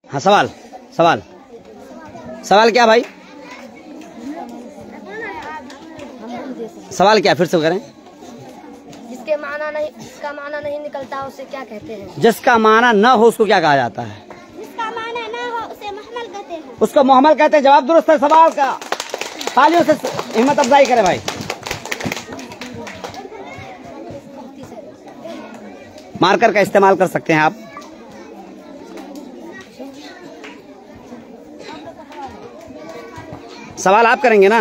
हाँ सवाल सवाल सवाल क्या भाई? सवाल क्या फिर से करें? जिसके माना नहीं, जिसका माना नहीं निकलता उसे क्या कहते हैं? जिसका माना न हो उसको क्या कहा जाता है? जिसका माना न हो उसे मुहम्मल कहते हैं। उसको मोहम्मल कहते हैं। जवाब दुरुस्त है सवाल का। तालियों से हिम्मत अफजाई करे भाई। मार्कर का इस्तेमाल कर सकते हैं आप। सवाल आप करेंगे ना?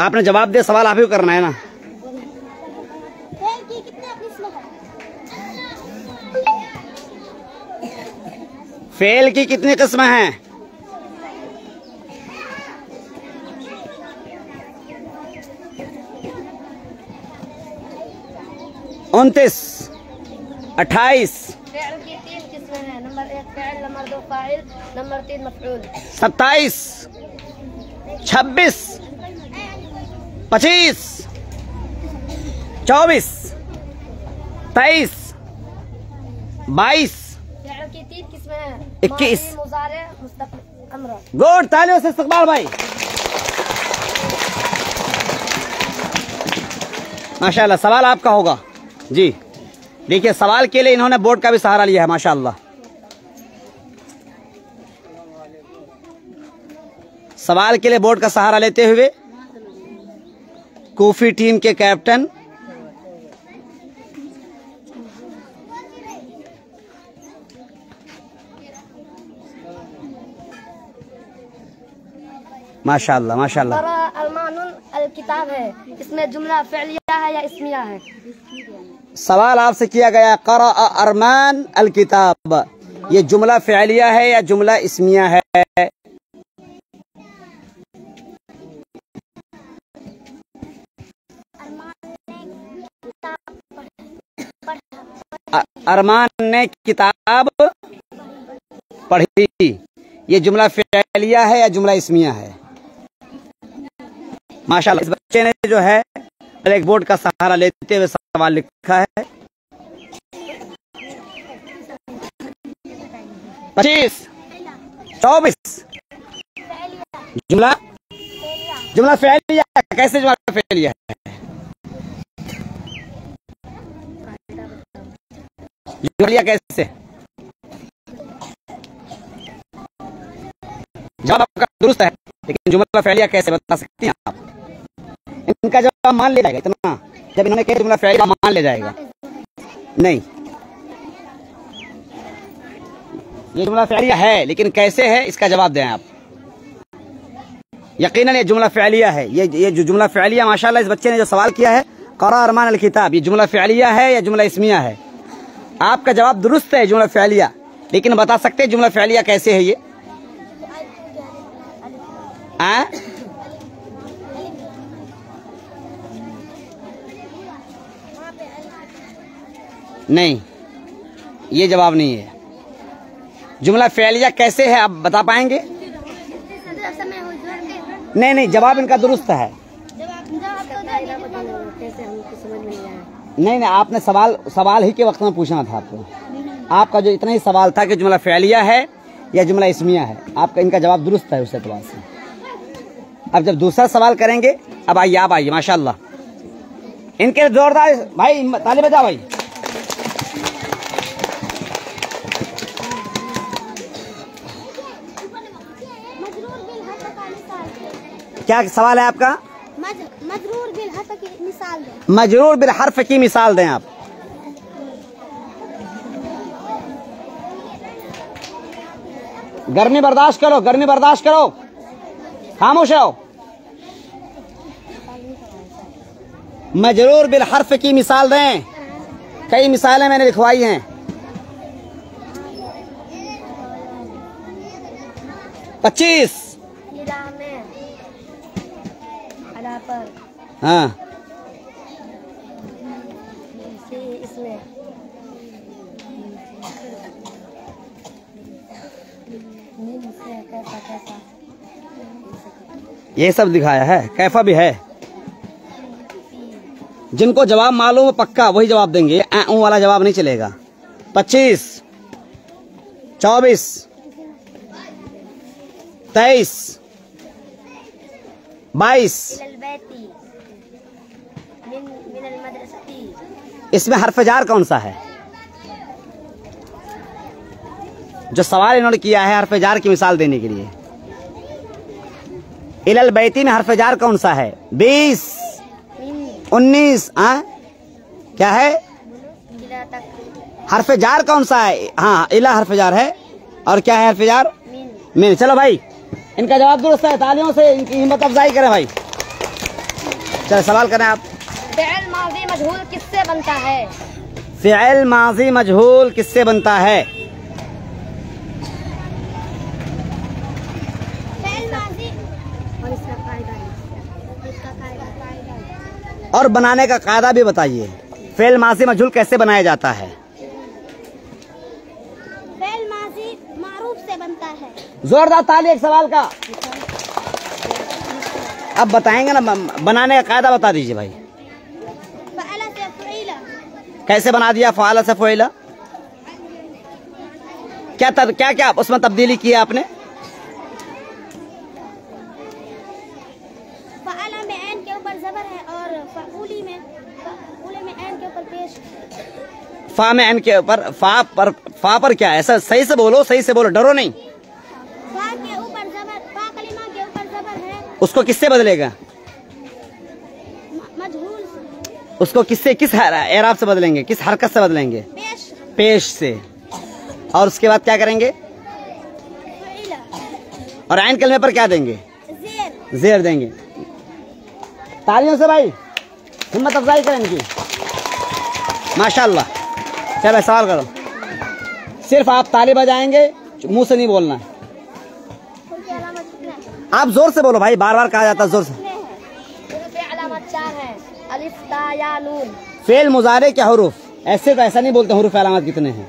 आपने जवाब दिया, सवाल आप ही को करना है ना? फेल की कितने किस्में हैं? फेल की कितनी किस्में हैं? 29, 28, फेल की 3 किस्में हैं। Number 1 fail, number 2 file, number 3 मफऊल। 27, 26, 25, 24, 23, 22, fail की 3 किस्में हैं। 21। माज़ी, मुज़ारे, मुस्तक़बिल, अम्र। गुड, तालियों से इस्तकबाल भाई। माशाल्लाह। सवाल आपका होगा जी। देखिए सवाल के लिए इन्होंने बोर्ड का भी सहारा लिया है माशाल्लाह। सवाल के लिए बोर्ड का सहारा लेते हुए कूफी टीम के कैप्टन माशाल्लाह माशाल्लाह। अरमानुल अल किताब है, इसमें जुमला फ़िलिया है या इस्मिया है? सवाल आपसे किया गया क़रा अरमान अल किताब, ये जुमला फ़िलिया है या जुमला इस्मिया है? अरमान ने किताब पढ़ी, ये जुमला फ़िलिया है या जुमला इस्मिया है? माशाल्लाह। इस बच्चे ने जो है ब्लैक बोर्ड का सहारा लेते हुए सवाल लिखा है। 25, 24 जुमला जुमला फ़िलिया। कैसे जुमला फ़िलिया है? जुमला कैसे? जवाब आपका दुरुस्त है, लेकिन जुमला फ़िलिया कैसे बता सकती हैं आप? इनका जवाब मान ले जाएगा इतना, जब इन्होंने कहा जुमला फ़िलिया मान ले जाएगा। नहीं, ये जुमला फ़िलिया है, लेकिन कैसे है इसका जवाब दें आप। यकीनन ये जुमला फ़िलिया है। ये जो जुमला फ़िलिया माशाल्लाह इस बच्चे ने जो सवाल किया है क़रा अरमान अल किताब, ये जुमला फ़िलिया है या जुमला इस्मिया है? आपका जवाब दुरुस्त है, जुमला फ़िलिया। लेकिन बता सकते हैं जुमला फ़िलिया कैसे है ये? नहीं, ये जवाब नहीं है। जुमला फ़िलिया कैसे है आप बता पाएंगे? नहीं नहीं, जवाब इनका दुरुस्त है। नहीं नहीं, आपने सवाल ही के वक्त में पूछना था आपको। आपका जो इतना ही सवाल था कि जुमला फ़िलिया है या जुमला इस्मिया है, आपका इनका जवाब दुरुस्त है उस एतबार से। अब जब दूसरा सवाल करेंगे, अब आइए आप आइए माशाल्लाह। इनके जोरदार भाई ताली बजा भाई। क्या सवाल है आपका? मजरूर बिल हर्फ की मिसाल दें। मजरूर बिल हर्फ की मिसाल दें आप। गर्मी बर्दाश्त करो, गर्मी बर्दाश्त करो, खामोश रहो। मजरूर बिल हर्फ की मिसाल दें। कई मिसालें मैंने लिखवाई हैं। 25। हाँ, इसमें ये सब दिखाया है, कैफा भी है। जिनको जवाब मालूम है पक्का वही जवाब देंगे, वाला जवाब नहीं चलेगा। 25, 24, 23, 22। इसमें हर्फ जार कौन सा है? जो सवाल इन्होंने किया है हर्फ जार की मिसाल देने के लिए। इलल बैती में हर्फ जार कौन सा है? 20, 19। क्या है? हर्फ जार कौन सा है? हाँ, इला हर्फ जार है। और क्या है हर्फ जार? मीन। चलो भाई, इनका जवाब दुरुस्त है। तालियों से इनकी हिम्मत अफजाई करें भाई। चलो सवाल करें आप। फ़िअल माज़ी मजहूल किससे बनता है? फ़िअल माज़ी मजहूल किससे बनता है? और बनाने का कायदा भी बताइए। फ़िअल माज़ी मजहूल कैसे बनाया जाता है? फ़िअल माज़ी मारूफ से बनता है। जोरदार ताली एक सवाल का। अब बताएंगे ना, बनाने का कायदा बता दीजिए भाई। फ़अला से फ़ुइला। कैसे बना दिया फ़अला से फ़ुइला? क्या उसमें तब्दीली की है आपने? फ़अला में ऐन के ऊपर ज़बर है और फ़अूली में ऐन के ऊपर पेश। फा में ऐन के ऊपर फा पर क्या है? ऐसा सही से बोलो, सही से बोलो, डरो नहीं। फा के ऊपर ज़बर, फा कलिमा के ऊपर ज़बर है। उसको किससे बदलेगा? मजहूल। उसको किससे, किस एराब से बदलेंगे? किस हरकत से बदलेंगे? पेश से। और उसके बाद क्या करेंगे? फ़ुइला। और ऐन कलमे पर क्या देंगे? ज़ेर। ज़ेर देंगे। तालियों से भाई हिम्मत अफजाई करें इनकी। माशाल्लाह। चलो सवाल करो। सिर्फ आप ताली बजाएंगे, मुंह से नहीं बोलना। आप जोर से बोलो भाई, बार बार कहा जाता है जोर से। अलामत 4 है। अलिफ ता या नून। फेल मुजारे क्या हरूफ? ऐसे तो ऐसा नहीं बोलते हरूफ अलामत कितने हैं।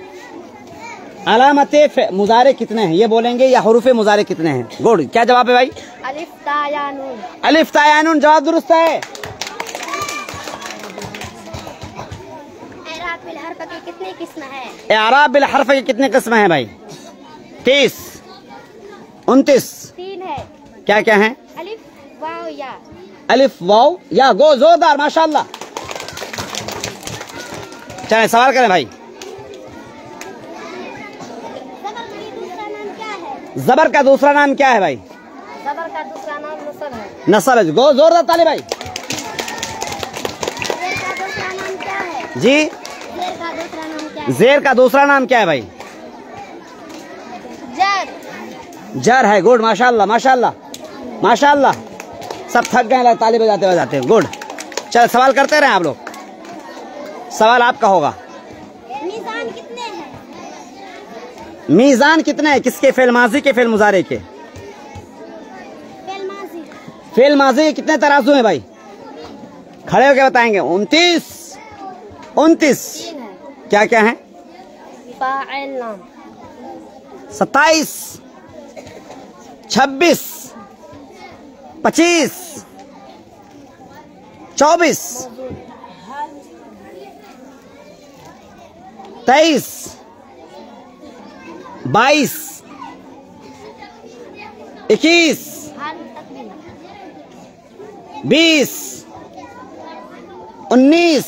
अलामत मुजारे कितने हैं ये बोलेंगे, या हरूफ मुजारे कितने हैं? गुड। क्या जवाब है भाई? अलिफ ता या नून। अलिफ ता या नून जवाब दुरुस्त है। एराब बिल हर्फ की कितनी किस्म है? एराब बिल हर्फ की कितनी किस्म है भाई? 30, 29। 3 है। क्या क्या है? अलिफ वाव या। अलिफ वाव या। गो, जोरदार, माशाल्लाह। चले सवाल करें भाई। ज़बर का दूसरा नाम क्या है? ज़बर का दूसरा नाम क्या है भाई? ज़बर का दूसरा नाम नसब है। नसब है। गो, जोरदार ताली भाई। ज़ेर का दूसरा नाम क्या है? जी, ज़ेर का दूसरा नाम क्या है? ज़ेर का दूसरा नाम क्या है भाई? जर। जर है। गुड, माशाल्लाह माशाल्लाह माशाल्लाह। सब थक गए ताली बजाते बजाते। गुड। चल सवाल करते रहे आप लोग। सवाल आपका होगा। मीज़ान कितने हैं? मीज़ान कितने हैं? किसके? फ़िअल माज़ी के, फ़िअल मुज़ारे के? फ़िअल माज़ी। फ़िअल माज़ी के कितने तराजू हैं भाई? खड़े होकर बताएंगे। 29, 29। 3 है। क्या क्या है? फ़ाइल नाम। 27, 26, 25, 24, 23, 22, 21, 20, 19,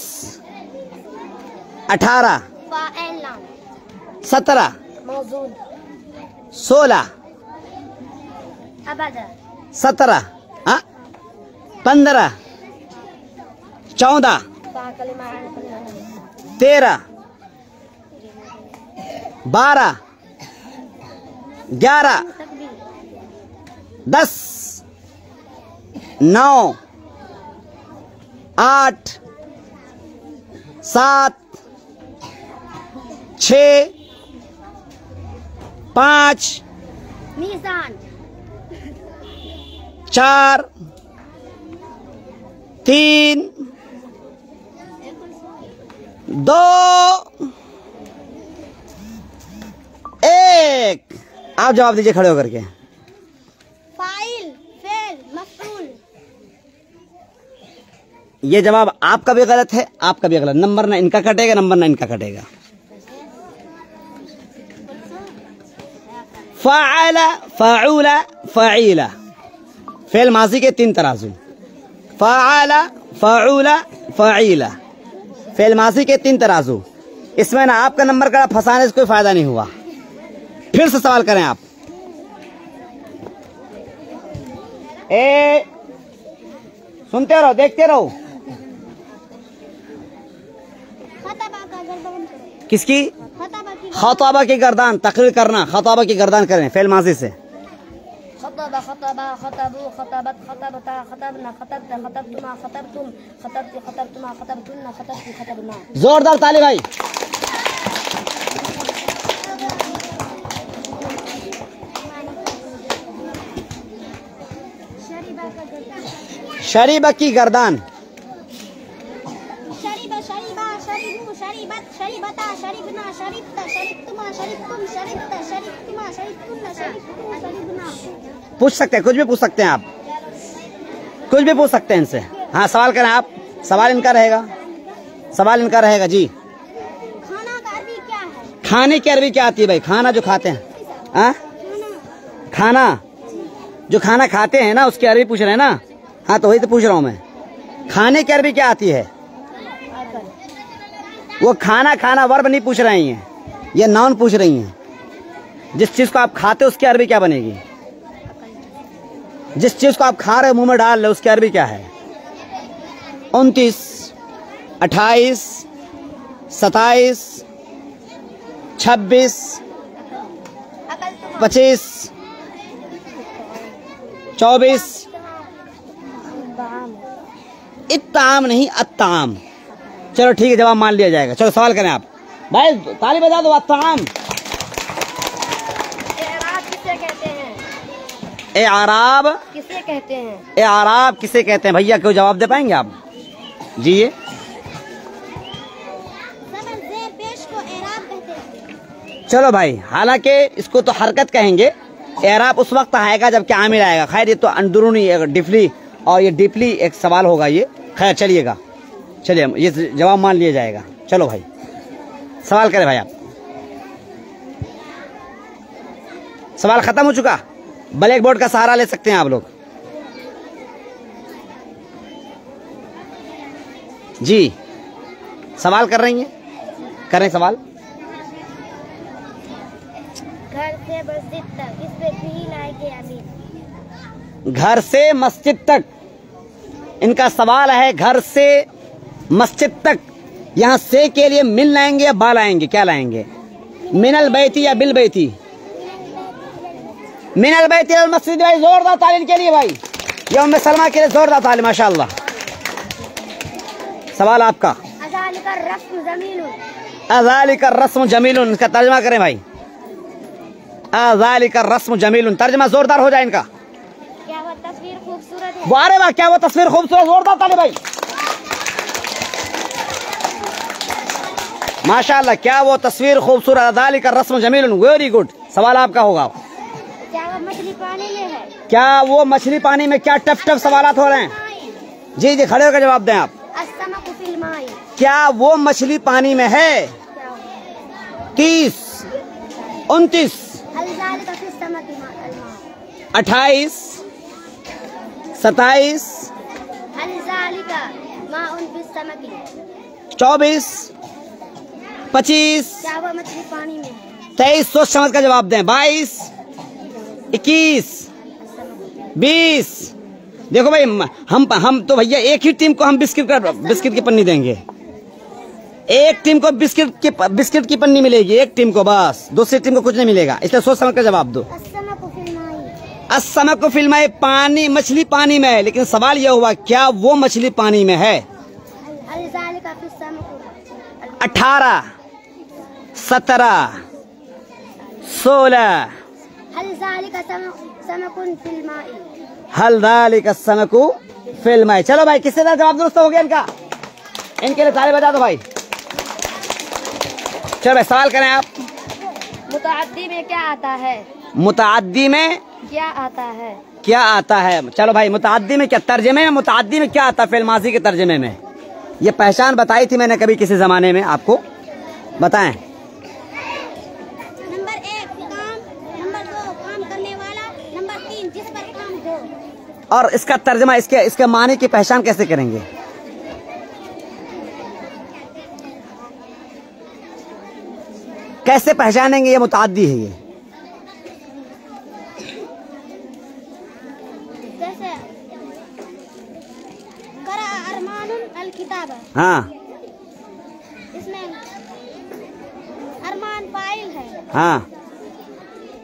18, फ़ाइल नाम। 17, मौजूद। 16, अबदा। 17, 15, 14, 13, 12, 11, 10, 9, 8, 7, 6, 5, मीज़ान। 4, 3, 2, 1। आप जवाब दीजिए खड़े होकर के। फ़ाइल, फ़ेल, मफ़ऊल। ये जवाब आपका भी गलत है, आपका भी गलत। नंबर ना इनका कटेगा, नंबर ना इनका कटेगा। फ़अला, फ़अूला, फ़ईला। फेल माजी के 3 तराजू। फ़अला, फ़अूला, फ़ईला। फेल माजी के 3 तराजू। इसमें ना आपका नंबर का फंसाने से कोई फायदा नहीं हुआ। फिर से सवाल करें आप। सुनते रहो, देखते रहो। किसकी? खताबा की गर्दान तकरीर करना। खताबा की गर्दान करें फेल माजी से। खतबा, खतबा, खतबू, खतबत, खतबता, खतबना, खतबता, खतबतुमा, खतबतुम, खतबती, खतबतुमा, खतबतुन्ना, खतबती, खतबना। जोरदार ताली भाई। शरीबा की गर्दान। शरीबा, शरीबा, शरीबू, शरीबत, शरीबता, शरीबना, शरीबता, शरीबतुमा, शरीबतुम, शरीबता, शरीबतुमा, शरीबतुन्ना, शरीबतुम, शरीबना। पूछ सकते हैं, कुछ भी पूछ सकते हैं आप, कुछ भी पूछ सकते हैं इनसे। हाँ सवाल करें आप। सवाल इनका रहेगा, सवाल इनका रहेगा जी। खाना का अरबी क्या है? खाने की अरबी क्या आती है भाई? खाना जो खाते हैं। हाँ खाना जो खाना खाते हैं ना, उसकी अरबी पूछ रहे हैं ना। हाँ तो वही तो पूछ रहा हूँ मैं। खाने की अरबी क्या आती है? वो खाना खाना वर्ब नहीं पूछ रही हैं, ये नाउन पूछ रही हैं। जिस चीज को आप खाते हो उसकी अरबी क्या बनेगी? जिस चीज को आप खा रहे हो, मुंह में डाल रहे हो, उसकी अरबी क्या है? 29, 28, 27, 26, 25, 24। इत्ताम नहीं, अत्ताम। चलो ठीक है, जवाब मान लिया जाएगा। चलो सवाल करें आप भाई। ताली बजा दो। अत्ताम। एराब किसे कहते हैं? ए आराब किसे कहते हैं? ए आराब किसे कहते हैं? भैया क्यों जवाब दे पाएंगे आप? जी ये पेश को एराब कहते हैं। चलो भाई, हालांकि इसको तो हरकत कहेंगे। एराब उस वक्त आएगा जब क्या आमिल आएगा। खैर ये तो अंदरूनी डिफली और ये डीपली एक सवाल होगा ये। खैर चलिएगा, चलिए ये जवाब मान लिया जाएगा। चलो भाई सवाल करें भाई आप। सवाल खत्म हो चुका। ब्लैक बोर्ड का सहारा ले सकते हैं आप लोग। जी सवाल कर रही हैं, करें सवाल। घर से मस्जिद तक इस पे भी लाएंगे अमीन। घर से मस्जिद तक, इनका सवाल है घर से मस्जिद तक। यहाँ से के लिए मिल लाएंगे या बा लाएंगे? क्या लाएंगे? मिनल बैती या बिल बैती? मिनल बैती अल मस्जिद। भाई जोरदार ताली के लिए भाई। ये उम्मे सलमा के लिए जोरदार ताली, माशाअल्लाह। सवाल आपका। अज़ालिका रस्म जमीलुन। अज़ालिका रस्म जमीलुन, इसका तर्जमा करें भाई। अज़ालिका रस्म जमीलुन, तर्जमा जोरदार हो जाए इनका। क्या वो तस्वीर खूबसूरत है? वाह वाह, क्या वो तस्वीर खूबसूरत। जोरदार ताली भाई, माशाअल्लाह। क्या वो तस्वीर खूबसूरत। अज़ालिका रस्म जमीलुन, वेरी गुड। सवाल आपका होगा। क्या वो मछली पानी में है? क्या वो मछली पानी में? क्या टफ टफ सवालात हो रहे हैं। जी जी खड़े होकर जवाब दें आप। अस्समकु फिल माई। क्या वो मछली पानी में है? 30, 29, 28, 27, 24, 25, क्या वो मछली पानी में? 23। सोच समझ कर जवाब दें। 22, 21, 20। देखो भाई हम तो भैया एक ही टीम को हम बिस्किट की पन्नी देंगे। एक टीम को बिस्किट की पन्नी मिलेगी, एक टीम को बस, दूसरी टीम को कुछ नहीं मिलेगा। इसलिए सोच समझ कर जवाब दो। अस्समकु फिल माई, पानी, मछली पानी में है। लेकिन सवाल यह हुआ क्या वो मछली पानी में है? 18, 17, 16। हल ज़ालिका समकु फिल माई। चलो भाई किससे जवाब दुरुस्त हो गया इनका? इनके लिए ताली बजा दो भाई। चलो भाई सवाल करें आप। मुतअद्दी में क्या आता है? मुतअद्दी में क्या आता है? क्या आता है? चलो भाई मुतअद्दी में क्या, तर्जमे में मुतअद्दी में क्या आता है? फिल माज़ी के तर्जमे में ये पहचान बताई थी मैंने कभी किसी जमाने में, आपको बताएं। नंबर 1 काम, नंबर 2 जिस पर काम हो। और इसका तर्जमा, इसके माने की पहचान कैसे करेंगे? कैसे पहचानेंगे ये मुताद्दी है ये? जैसे करा अरमानुन अल किताब, हाँ, इसमें अरमान फाइल है हाँ,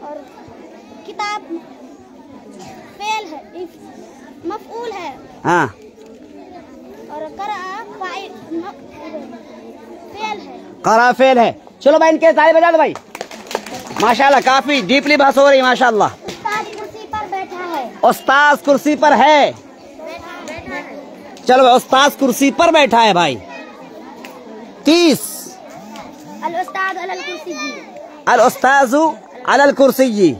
और किताब फेल है, मफऊल है, हाँ, और करा फाइल फेल है। करा फेल है। चलो भाई इनके ताली बजा दो भाई। माशाल्लाह, काफी डीपली बात हो रही है माशाल्लाह। उस्ताद कुर्सी पर बैठा है। उस्ताद कुर्सी पर है। बैठा है। चलो भाई, उस्ताद कुर्सी पर बैठा है भाई। 30 अल उस्ताद अलल कुर्सी जी। अल उस्ताजु अलल कुर्सी जी,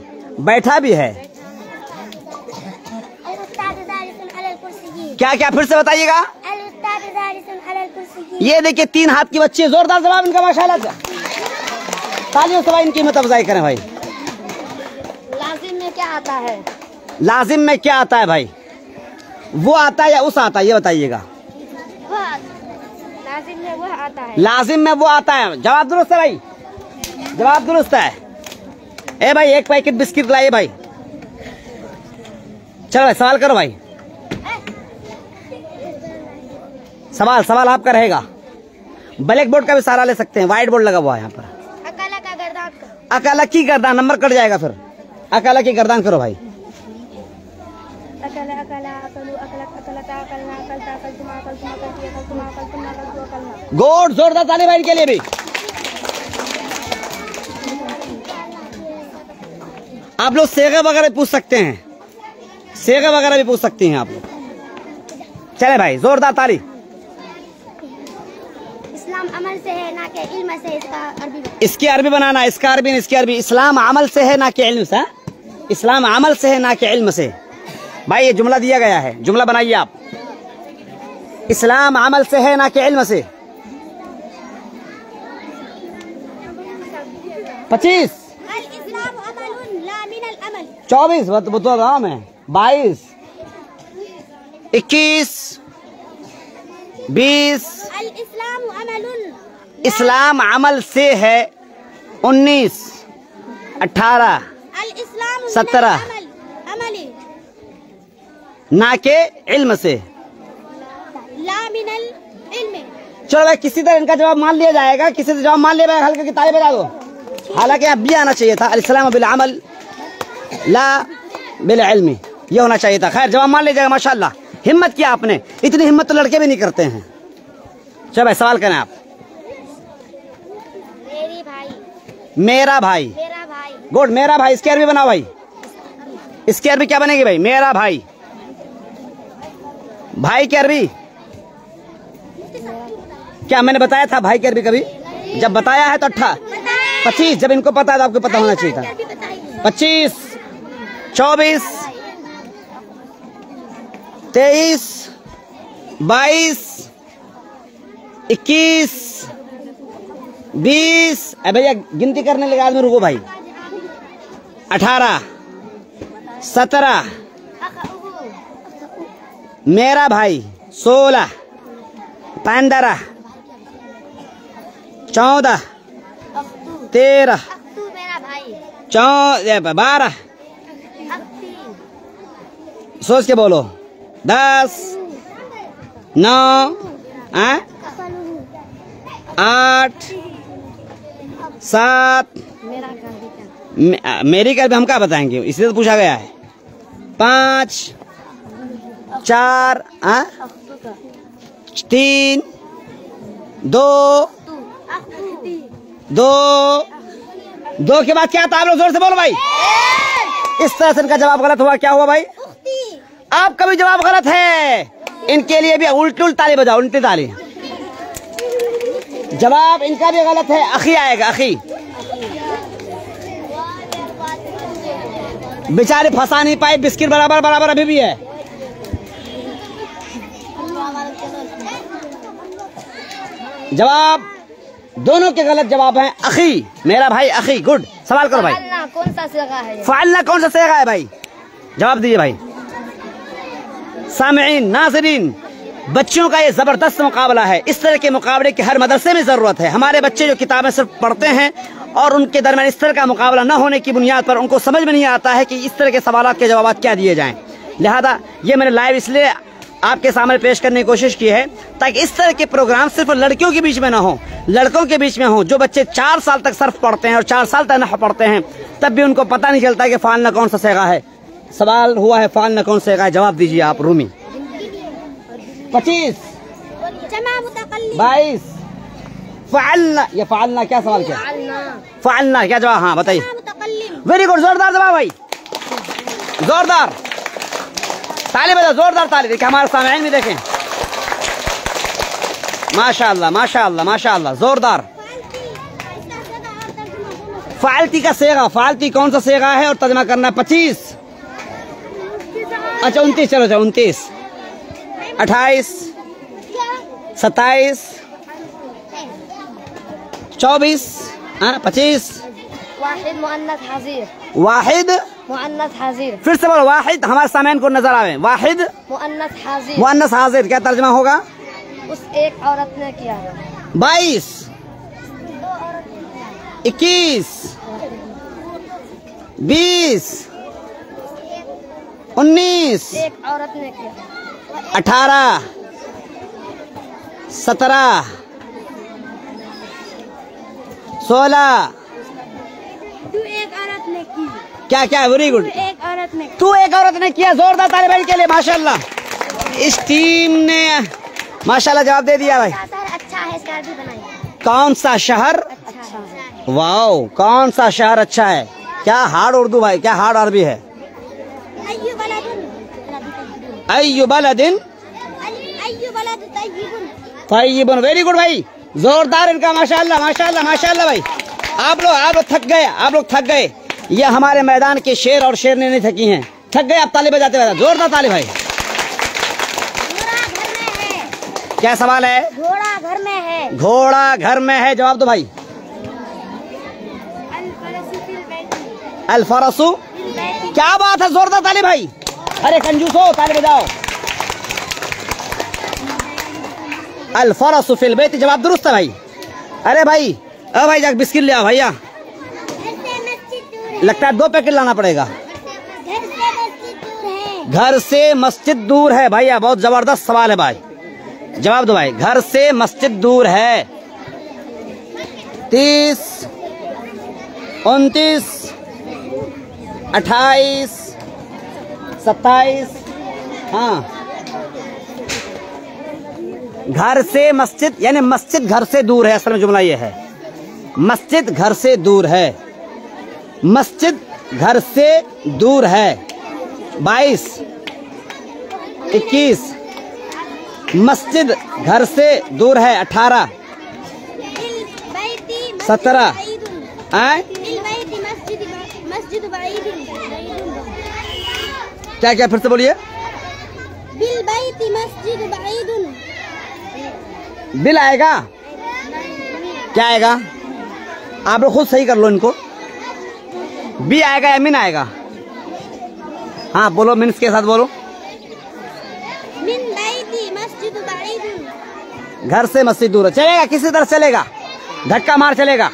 बैठा भी है। अल उस्ताद जालिसन अलल कुर्सी जी। क्या क्या फिर से बताइएगा? अल उस्ताद जालिसन अलल कुर्सी जी। ये देखिए 3 हाथ की बच्ची, जोरदार जवाब इनका माशाल्लाह से। तालियों से भाई इनकी हिम्मत अफजाई करें भाई। लाजिम में क्या आता है? लाजिम में क्या आता है भाई? वो आता है या उस आता है, ये बताइएगा। लाजिम में वो आता है। लाजिम में वो आता है। जवाब दुरुस्त है भाई, जवाब दुरुस्त है। ए भाई, एक पैकेट बिस्किट लाइए भाई। चलो भाई, सवाल करो भाई। सवाल आपका रहेगा। ब्लैक बोर्ड का भी सहारा ले सकते हैं, व्हाइट बोर्ड लगा हुआ है यहाँ पर। अकाला का गर्दान का। अकाला की गर्दान, नंबर कट जाएगा फिर। अकाला की गर्दान करो भाई। अकला अकला अकलू अकलक अकलता अकलना अकलता अकलतुमा अकलतुमा अकलती अकलतुमा अकलतुमा अकलतु अकलना। गोड, जोरदार ताली भाई इनके लिए भी। आप लोग सेगा वगैरह पूछ सकते हैं, सेगा वगैरह भी पूछ सकती हैं आप लोग। चले भाई, जोरदार ताली। इस्लाम अमल से है ना कि इल्म से, इसका अरबी इसकी अरबी बनाना, इसका अरबी, इसकी अरबी। इस्लाम अमल से है ना कि इल्म से। इस्लाम अमल से है ना कि इल्म से। भाई ये जुमला दिया गया है, जुमला बनाइए आप। इस्लाम अमल से है ना कि इल्म से। 25 अल इस्लाम अमलुन ला मिनल अमल। 24 बता रहा मैं। 22 21 20 अल इस्लाम अमलुन। इस्लाम अमल से है। 19 18 अल इस्लाम 17 अमली ना के इल्म से। ला मिनल इल्म। चलो भाई, किसी तरह इनका जवाब मान लिया जाएगा, किसी से जवाब मान लिया भाई, हल्के की ताली बजा दो। हालांकि अब भी आना चाहिए था, अल इस्लाम बिल अमल ला बिल इल्म, ये होना चाहिए था। खैर, जवाब मान लिया जाएगा माशाल्लाह। हिम्मत किया आपने, इतनी हिम्मत तो लड़के भी नहीं करते हैं। चलो भाई, सवाल करें आप। मेरी भाई। मेरा भाई। मेरा भाई। गुड, मेरा भाई। इसकी अरबी बनाओ भाई। इसकी अरबी क्या बनेगी भाई? मेरा भाई। भाई की अरबी क्या मैंने बताया था? भाई की अरबी कभी जब बताया है तो 25, जब इनको पता है तो आपको पता होना चाहिए था। 25 24 23 22 21 20। भैया गिनती करने लगा आदमी, रुको भाई। 18 17 मेरा भाई। 16 15 14 13 तू मेरा भाई। 12 सोच के बोलो। 10 9 8 7 मेरी कर भी हम क्या बताएंगे, इसलिए तो पूछा गया है। 5 4 3 2 2 के बाद क्या था? आप लोग जोर से बोलो भाई। इस तरह से इनका जवाब गलत हुआ। क्या हुआ भाई? आपका भी जवाब गलत है। इनके लिए भी उल्टी ताली बजाओ, उल्टी ताली। जवाब इनका भी गलत है। अखी आएगा, अखी। बेचारे फंसा नहीं पाए, बिस्किट बराबर बराबर अभी भी है। जवाब दोनों के गलत जवाब हैं। अखी, मेरा भाई अखी। गुड, सवाल करो भाई। कौन सा सेगा है? फालना कौन सा सेगा है भाई? जवाब दीजिए भाई। सामईन, नाज़रीन, बच्चों का ये जबरदस्त मुकाबला है। इस तरह के मुकाबले की हर मदरसे में जरूरत है। हमारे बच्चे जो किताबें सिर्फ पढ़ते हैं और उनके दरमियान इस तरह का मुकाबला न होने की बुनियाद पर उनको समझ में नहीं आता है कि इस तरह के सवालात के जवाब क्या दिए जाएं। लिहाजा ये मैंने लाइव इसलिए आपके सामने पेश करने की कोशिश की है ताकि इस तरह के प्रोग्राम सिर्फ लड़कियों के बीच में ना हो, लड़कों के बीच में हो। जो बच्चे 4 साल तक सर्फ पढ़ते हैं और 4 साल तक नहव पढ़ते हैं, तब भी उनको पता नहीं चलता कि फाल न कौन सा सेगा है। सवाल हुआ है फाल न कौन सेगा है, जवाब दीजिए आप। रूमी 25 22 फ़अलना, ये फ़अलना क्या सवाल क्या? फ़अलना क्या जवाब? हाँ बताइए। वेरी गुड, जोरदार जवाब भाई, जोरदार ताली बजाओ, जोरदार ताली। देखिए हमारे सामने भी देखें, माशाअल्लाह माशाअल्लाह माशाअल्लाह, जोरदार। फालती का सेगा, फालती कौन सा सेगा है और तर्जुमा करना है 25, अच्छा 29, चलो 29, 28, 27, 24, 25। वाहिद मुअन्नस हाजिर, वाहिद मुअन्नस हाजिर। फिर से बोलो, वाहिद हमारे सामने को नजर आवे। वाहिद मुअन्नस हाजिर, मुअन्नस हाजिर क्या तर्जुमा होगा? उस एक औरत ने किया। 22, 21, 20, 19, एक औरत ने किया। 18, 17, 16। तू एक औरत ने की। क्या क्या? वेरी गुड, एक औरत ने, तू एक औरत ने किया। जोरदार ताली भाई के लिए, माशाल्लाह। इस टीम ने माशाल्लाह जवाब दे दिया भाई। अच्छा है, इसका भी बनाइए। कौन सा शहर? अच्छा। वाओ, कौन सा शहर अच्छा है? क्या हार्ड उर्दू भाई, क्या हार्ड अरबी है। अय्यु बलदिन तय्यिबुन। वेरी गुड भाई, जोरदार इनका माशाल्लाह माशाल्लाह माशाल्लाह भाई। आप लोग थक गए, आप लोग थक गए। ये हमारे मैदान के शेर और शेरनी नहीं थकी हैं, थक गए आप ताली बजाते बजाते। जोरदार ताली भाई। क्या सवाल है? घोड़ा घर में है। घोड़ा घर में है, जवाब दो भाई। अल फरसु, क्या बात है, जोरदार ताली भाई। अरे कंजूसो, ताली बजाओ। अल फरसु फिल बैत, जवाब दुरुस्त है भाई। अरे भाई, अब भाई जाके बिस्किट ले आओ भैया। लगता है 2 पैकेट लाना पड़ेगा। घर से मस्जिद दूर है भैया, बहुत जबरदस्त सवाल है भाई, जवाब दो भाई। घर से मस्जिद दूर है। 30, 29, 28, 27। हाँ, घर से मस्जिद यानी मस्जिद घर से दूर है। असल में जुमला ये है, मस्जिद घर से दूर है, मस्जिद घर से दूर है। 22, 21, मस्जिद घर से दूर है। 18, 17। क्या क्या? फिर से बोलिए। बिल आएगा, क्या आएगा? आप लोग खुद सही कर लो इनको। बी आएगा या मिन आएगा? हाँ बोलो, मिन्स के साथ बोलो। घर से मस्जिद दूर है, चलेगा, किसी तरह चलेगा, धक्का मार चलेगा।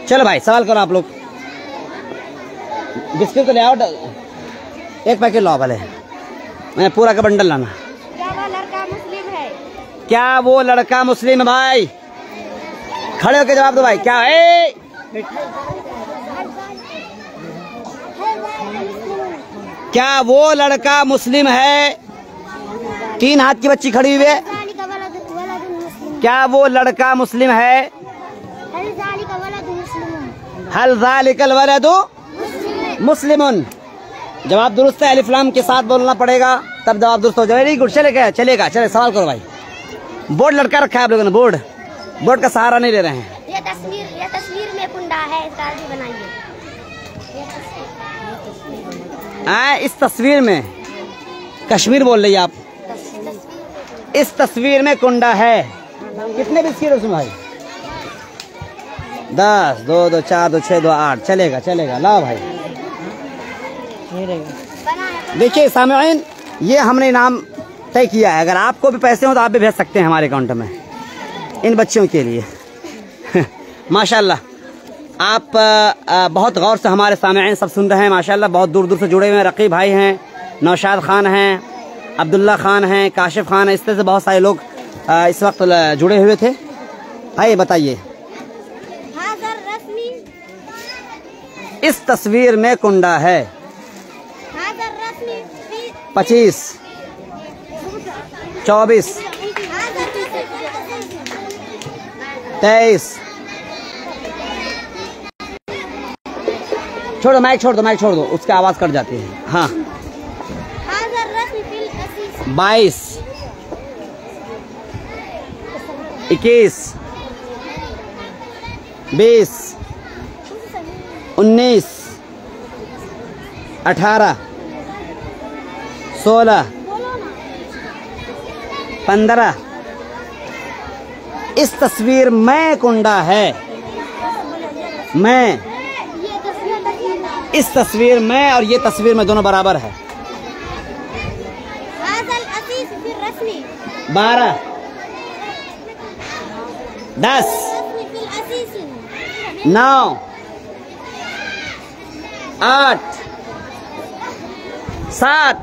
चलो भाई सवाल करो आप लोग। बिस्किट तो ले आओ, 1 पैकेट लाओ भले, मैं पूरा का बंडल लाना। क्या वो लड़का मुस्लिम है? क्या वो लड़का मुस्लिम है भाई? खड़े होकर जवाब दो भाई। क्या है? क्या वो लड़का मुस्लिम है? 3 हाथ की बच्ची खड़ी हुई है। क्या वो लड़का मुस्लिम है? हल ज़ालिकल वलदु मुस्लिमुन। जवाब दुरुस्त है, अलिफ लाम के साथ बोलना पड़ेगा तब जवाब दुरुस्त हो जाएगा। वेरी गुड, चलेगा चलेगा। चले सवाल करो भाई। बोर्ड लटका रखा है आप लोगों ने, बोर्ड का सहारा नहीं ले रहे हैं। ये तस्वीर में कुंडा है, इसका भी बनाइए। इस तस्वीर में कश्मीर बोल रही है आप। इस तस्वीर में कुंडा है। कितने बिस्किट उसमें भाई? 10, 2, 2, 4, 2, 6, 2, 8। चलेगा चलेगा, लाओ भाई। देखिए सामईन, ये हमने इनाम तय किया है। अगर आपको भी पैसे हो तो आप भी भेज सकते हैं हमारे अकाउंट में इन बच्चों के लिए। माशाल्लाह, आप बहुत गौर से हमारे सामईन सब सुन रहे हैं। माशाल्लाह, बहुत दूर दूर से जुड़े हुए हैं। रकीब भाई हैं, नौशाद खान हैं, अब्दुल्ला खान हैं, काशिफ खान है, इस तरह से बहुत सारे लोग इस वक्त जुड़े हुए थे। आइए बताइए, इस तस्वीर में कुंडा है 25, 24, 23। छोड़ो माइक, छोड़ दो माइक, छोड़ दो, उसकी आवाज कट जाती है। हाँ, 22, 21, 20, 19, 18, 16, 15। इस तस्वीर में कुंडा है। मैं इस तस्वीर में और ये तस्वीर में दोनों बराबर है। 12, 10, 9, 8, 7।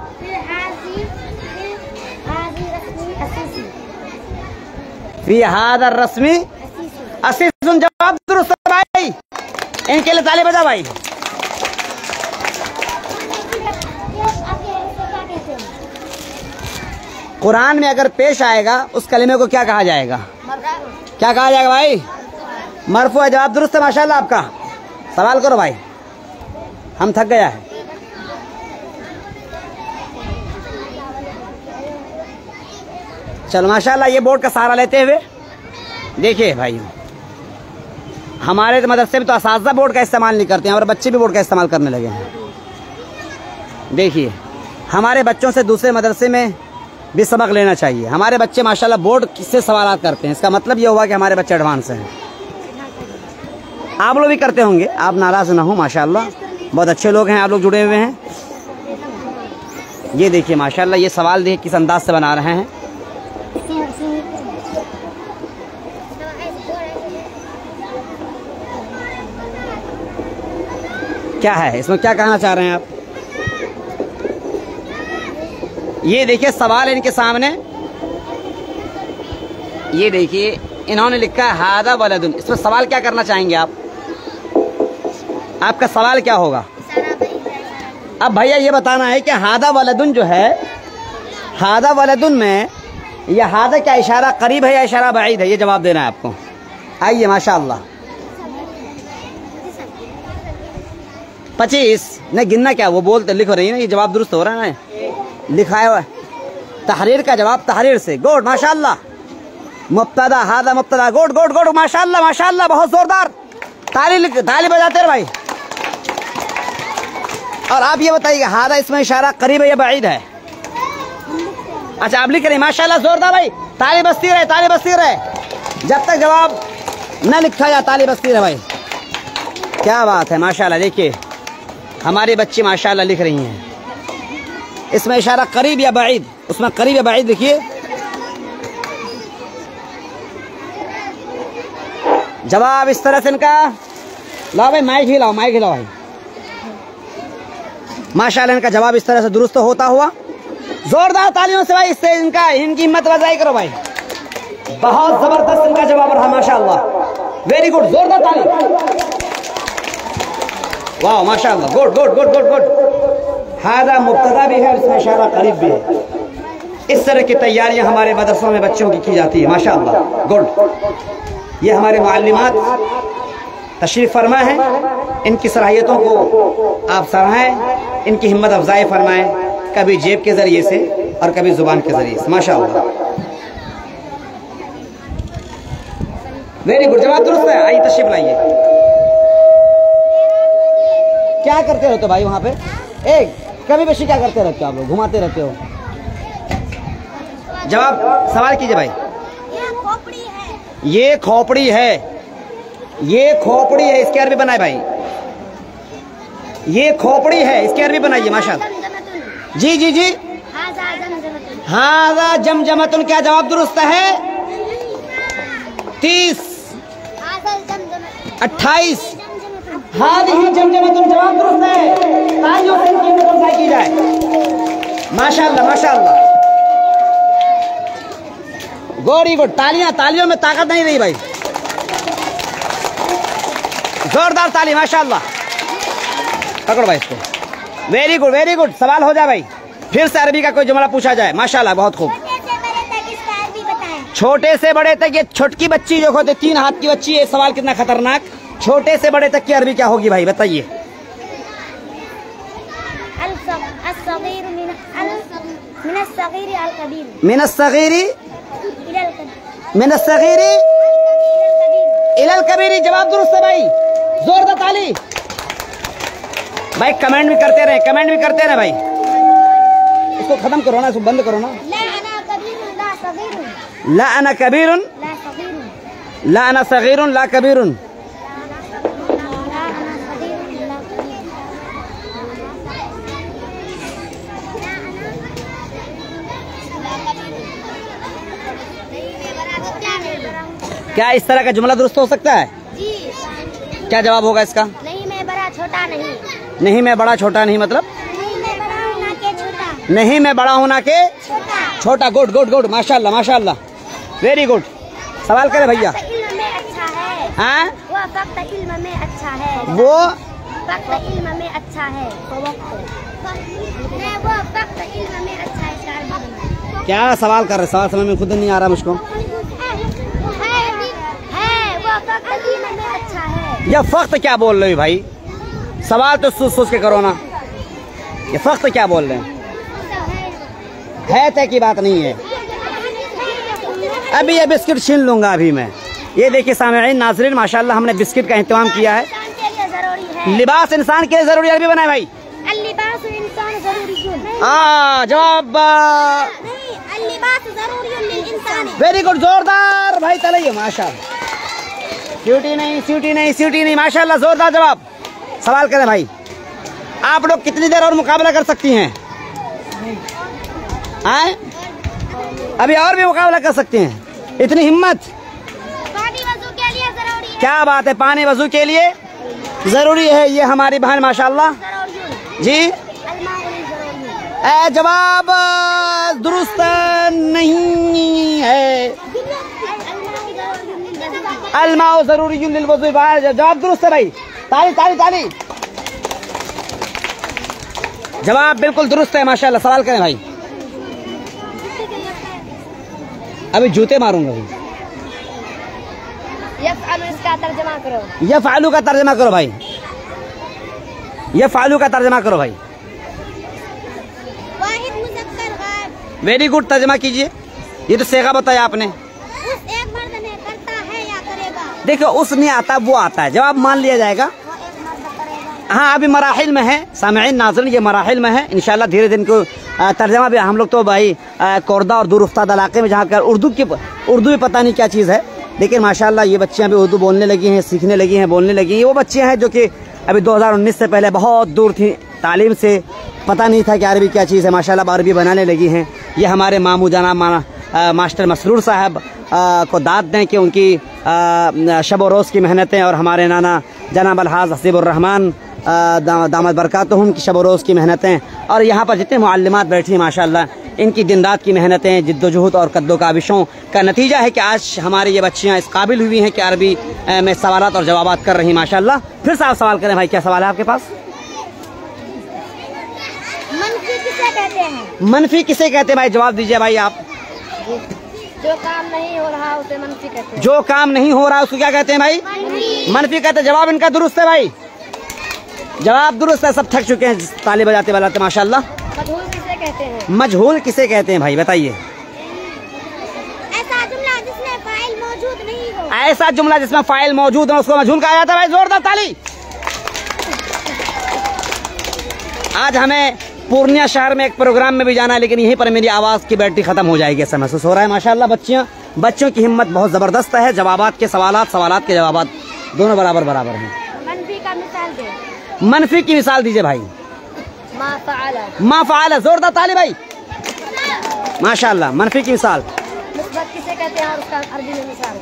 फी हादर रस्मी असीसुन। जवाब दुरुस्त भाई, इनके लिए ताली बजा भाई। कुरान में अगर पेश आएगा उस कलिमे को क्या कहा जाएगा? क्या कहा जाएगा भाई? मरफू है। जवाब दुरुस्त है माशाल्लाह आपका। सवाल करो भाई, हम थक गया है। चलो माशाल्लाह, ये बोर्ड का सहारा लेते हुए देखिए भाई, हमारे मदरसे में तो असातिज़ा बोर्ड का इस्तेमाल नहीं करते हैं और बच्चे भी बोर्ड का इस्तेमाल करने लगे हैं। देखिए, हमारे बच्चों से दूसरे मदरसे में भी सबक लेना चाहिए। हमारे बच्चे माशाल्लाह बोर्ड से सवाल करते हैं। इसका मतलब ये हुआ कि हमारे बच्चे एडवांस हैं। आप लोग भी करते होंगे, आप नाराज ना हो। माशाल्लाह बहुत अच्छे लोग हैं, आप लोग जुड़े हुए हैं। ये देखिए माशाल्लाह, ये सवाल देखिए किस अंदाज से बना रहे हैं। क्या है इसमें, क्या कहना चाह रहे हैं आप? ये देखिए सवाल इनके सामने, ये देखिए इन्होंने लिखा है हादा वलदुन। इसमें सवाल क्या करना चाहेंगे आप? आपका सवाल क्या होगा? अब भैया ये बताना है कि हादा वलदुन जो है, हादा वलदुन में यह हादा क्या इशारा करीब है या इशारा बाईद है, ये जवाब देना है आपको। आइए माशाल्लाह। 25 नहीं गिनना, क्या वो बोलते लिख रही है ना, ये जवाब दुरुस्त हो रहा है ना, लिखा है तहरीर का जवाब तहरीर से। गुड माशाल्लाह। मुब्तदा हादा मुब्तदा। गुड गुड गुड माशाल्लाह माशाल्लाह, बहुत जोरदार। ताली बजाते रहे भाई। और आप ये बताइएगा हादा इसमें इशारा करीब है या बाईद है? अच्छा आप लिख रहे हैं, माशाल्लाह जोरदार भाई। ताली बजती रहे, ताली बजती रहे, जब तक जवाब न लिखा जाए ताली बजती रहे भाई। क्या बात है माशाल्लाह। देखिए हमारे बच्चे माशाल्लाह लिख रही हैं। इसमें इशारा करीब या बाईद, उसमें करीब या बाईद देखिए। जवाब इस तरह से इनका, लाओ भाई माइक ही लाओ, माइक ही लाओ भाई। माशाल्लाह इनका जवाब इस तरह से दुरुस्त होता हुआ। जोरदार तालियों से भाई, इससे इनकी हिम्मत अफजाई करो भाई। बहुत जबरदस्त इनका जवाब रहा माशाल्लाह। वेरी गुड, जोरदार ताली। वाह माशाल्लाह, good good good good good. हादा मुब्तदा भी है, इसमें इशारा करीब भी है। इस तरह की तैयारियां हमारे मदरसों में बच्चों की जाती है माशाल्लाह। गुड। ये हमारे मुअल्लिमात तशरीफ फरमा है, इनकी सलाहियतों को आप सराहें, इनकी हिम्मत अफजाई फरमाएं, कभी जेब के जरिए से और कभी जुबान के जरिए से। माशाल्लाह वेरी गुड। जवाब दुरुस्त है। आइए तशरीफ लाइए। क्या करते रहते हो भाई वहाँ पे? एक कभी बेशी क्या करते रहते हो आप लोग? घुमाते रहते हो। जवाब सवाल कीजिए भाई। ये खोपड़ी है। ये खोपड़ी है, ये खोपड़ी है, इसकी अरबी बनाए भाई। ये खोपड़ी है, इसकी अरबी बनाइए माशाल्लाह। जी जी जी। हाज़ा जमजमतुन, क्या जवाब दुरुस्त है? 30 28। हाज़िही जमजमतुन जवाब दुरुस्त है। तालियों से इनकी प्रशंसा की जाए। माशाअल्लाह माशाअल्लाह, वेरी गुड। तालियां, तालियों में ताकत नहीं रही भाई, जोरदार ताली माशाअल्लाह। पकड़ो भाई इसको, वेरी गुड वेरी गुड। सवाल हो जाए भाई, फिर से अरबी का कोई जुमला पूछा जाए। माशाअल्लाह बहुत खूब। छोटे से बड़े तक, ये छोटकी बच्ची जो होते 3 हाथ की बच्ची, ये सवाल कितना खतरनाक। छोटे से बड़े तक की अरबी क्या होगी भाई बताइए? मिनस्सगीरी इलल कबीरी, जवाब दुरुस्त है भाई, जोरदार ताली भाई। कमेंट भी करते रहे, कमेंट भी करते रहे भाई। इसको खत्म करो ना, इसको बंद करो ना। ला अना कबीरुन ला अना सगीरुन ला कबीरुन। क्या इस तरह का जुमला दुरुस्त हो सकता है? जी। क्या जवाब होगा इसका? नहीं मैं बड़ा छोटा नहीं। नहीं मैं बड़ा छोटा नहीं मतलब? नहीं मैं बड़ा हूँ ना के छोटा। नहीं मैं बड़ा हूँ ना के छोटा। छोटा। गुड गुड गुड, माशाअल्लाह माशाअल्लाह, वेरी गुड। सवाल करे भैया। इल्म में अच्छा है। हाँ? वो फक्त इल्म में अच्छा है। वो फक्त इल्म में अच्छा है। वो फक्त इल्म में अच्छा है। क्या सवाल कर रहे? सवाल समझ में खुद नहीं आ रहा मुझको। अच्छा है। ये फक्त क्या बोल रहे हो भाई? सवाल तो सोच सोच के करो ना। ये फक्त क्या बोल रहे हैं? है तय की बात नहीं है। अभी ये बिस्किट छीन लूंगा अभी मैं। ये देखिए सामईन नाज़रीन, माशाअल्लाह हमने बिस्किट का इंतजाम किया है। लिबास इंसान के लिए जरूरी है। अरबी बनाए भाई। जवाब वेरी गुड, जोरदार भाई तलैया माशाअल्लाह। सीटी नहीं सीटी नहीं सीटी नहीं, माशाअल्लाह जोरदार जवाब। सवाल करें भाई, आप लोग कितनी देर और मुकाबला कर सकती हैं? आए? अभी और भी मुकाबला कर सकते हैं, इतनी हिम्मत। पानी वजू के लिए जरूरी है। क्या बात है, पानी वजू के लिए जरूरी है। ये हमारी बहन माशाअल्लाह जी। जवाब दुरुस्त नहीं है। अलमाओ जरूरी लिलवुज़ू, जवाब दुरुस्त है भाई। ताली ताली ताली, जवाब बिल्कुल दुरुस्त है माशाअल्लाह। सवाल करें भाई। अभी जूते मारूंगा भाई। इसका तर्जमा करो। यफ़अलु का तर्जमा करो भाई। यफ़अलु का तर्जमा करो भाई। वेरी गुड, तर्जमा कीजिए। ये तो सेगा बताया आपने। एक मर्द ने करता है या करेगा? देखो उस नहीं आता, वो आता है, जवाब मान लिया जाएगा। हाँ अभी मराहिल में है सामईन नाज़रीन, ये मराहिल में है। इंशाल्लाह धीरे धीरे को तर्जमा भी हम लोग तो भाई कोरदा और दूर उफ्ताद इलाके में जहाँ कर उर्दू भी पता नहीं क्या चीज़ है, लेकिन माशाल्लाह ये बच्चियाँ भी उर्दू बोलने लगी हैं, सीखने लगी हैं, बोलने लगी हैं। वो बच्चियाँ हैं जो कि अभी 2019 से पहले बहुत दूर थी, तालीम से पता नहीं था कि अरबी क्या चीज़ है, माशाल्लाह अरबी बनाने लगी हैं। ये हमारे मामू जनाब मास्टर मसरूर साहब को दाद दें कि उनकी शब व रोज़ की मेहनतें और हमारे नाना जनाब अलहाज हसीबुर्रहमान दामद बरकातुहुम की शब व रोज़ की मेहनतें, और यहाँ पर जितने मुअल्लिमात बैठी हैं माशाल्लाह, इनकी दिन रात की मेहनतें, जिद्दोजहद और कद्दो काबिशों का नतीजा है कि आज हमारी ये बच्चियाँ इस काबिल हुई हैं कि अरबी में सवालात और जवाबात कर रही माशाल्लाह। फिर से आप सवाल करें भाई, क्या सवाल है आपके पास? मनफी किसे कहते हैं? मनफी किसे कहते हैं भाई, जवाब दीजिए भाई आप। जो काम नहीं हो रहा उसे मनफी कहते हैं। जो काम नहीं हो रहा उसको क्या कहते हैं भाई? मनफी कहते हैं। जवाब इनका दुरुस्त है भाई, जवाब दुरुस्त है। सब थक चुके हैं ताली बजाते बजाते माशाल्लाह। मजहूल किसे कहते हैं? मजहूल किसे कहते हैं भाई बताइए? ऐसा जुमला जिसमें फाइल मौजूद नहीं हो। ऐसा जुमला जिसमें फाइल मौजूद हो उसको मजहूल कहा जाता है भाई। जोरदार ताली। आज हमें पूर्णिया शहर में एक प्रोग्राम में भी जाना है, लेकिन यहीं पर मेरी आवाज़ की बैटरी खत्म हो जाएगी ऐसा महसूस हो रहा है माशाल्लाह। बच्चों की हिम्मत बहुत ज़बरदस्त है। जवाबात के सवालात के जवाबात दोनों बराबर हैं। मनफी का मिसाल दे। मनफी की मिसाल दीजिए भाई। मा फ़अल, जोरदार ताली भाई, माशाअल्लाह। मनफी की मिसाल मुस्बत किसे कहते हैं और उसका अरबी में मिसाल?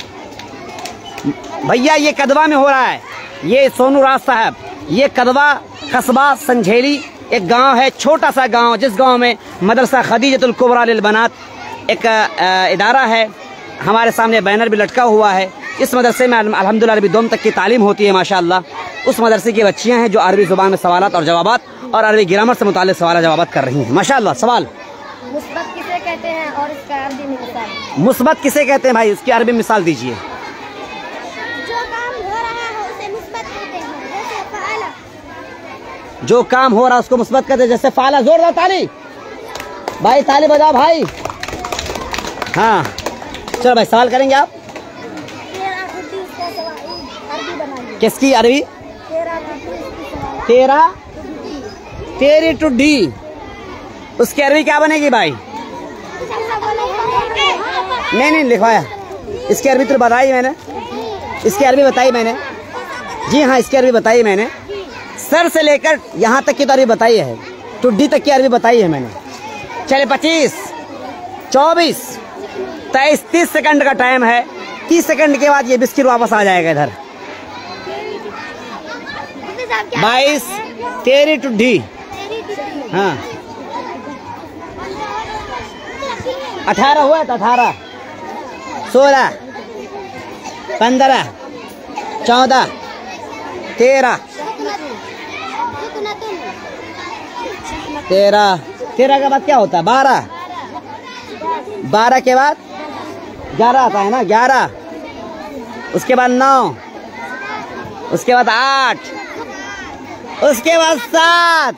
भैया ये कदवा में हो रहा है, ये सोनू राज साहब, ये कदवा कस्बा संझेली एक गांव है, छोटा सा गांव, जिस गांव में मदरसा खदीजतुल कुबरा लिल बनात एक इदारा है। हमारे सामने बैनर भी लटका हुआ है। इस मदरसे में अल्हम्दुलिल्लाह अरबी दोम तक की तालीम होती है माशाअल्लाह। उस मदरसे की बच्चियां हैं जो अरबी ज़ुबान में सवालात और जवाबात और अरबी ग्रामर से मुताल्लिक़ सवाल जवाबात कर रही हैं माशाअल्लाह। सवाल, मुस्बत किसे कहते हैं और इसका अरबी में मिसाल? मुस्बत किसे कहते हैं भाई, उसकी अरबी मिसाल दीजिए। जो काम हो रहा है उसे मुस्बत कहते हैं, जैसे फ़अल। जो काम हो रहा है उसको मुस्बत कहते हैं, जैसे फ़अल। जोरदार ताली भाई, ताली बजाओ भाई। हाँ चलो भाई, सवाल करेंगे आप। किसकी अरबी? तेरा तेरी टुड्डी, उसकी अरबी क्या बनेगी भाई? नहीं लिखवाया, इसकी अरबी तो बताई मैंने, इसकी अरबी बताई मैंने। जी हाँ, इसकी अरबी बताई मैंने, सर से लेकर यहाँ तक की तो अरबी बताई है, टुड्डी तक की अरबी बताई है मैंने। चले 25, 24, 23, 30 सेकंड का टाइम है। 30 सेकंड के बाद ये बिस्किट वापस आ जाएगा इधर। 22, तेरी टुड्डी, हाँ 18 हुआ था, 18, 16, 15, 14, 13, 13 के बाद क्या होता है? 12, 12 के बाद 11 आता है ना, 11, उसके बाद 9, उसके बाद 8, उसके बाद 7,